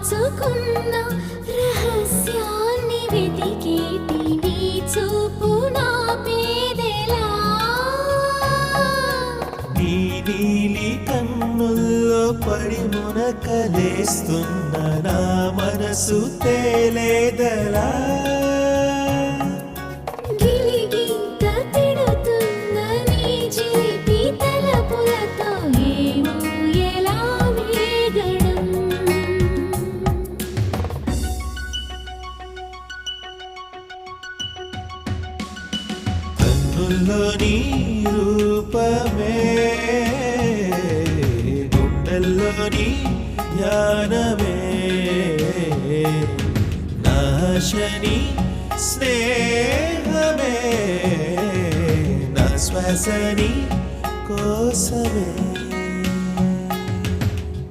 దాచుకున్న రహస్యాన్ని వెతికేటి నీ చూపు నా పేదెలా నీ నీలి కన్నుల్లో పడి మునకలేస్తున్న నా మనసు తేలేదలా గిలిగింత తిడుతున్న నీ చిలిపి తలపులతో ఏమో ఎలా వేగడం కన్నుల్లో నీ రూపమే గుండెల్లో నీ ధ్యానమే నాశని స్నేహమే నా శ్వాసని కోసమే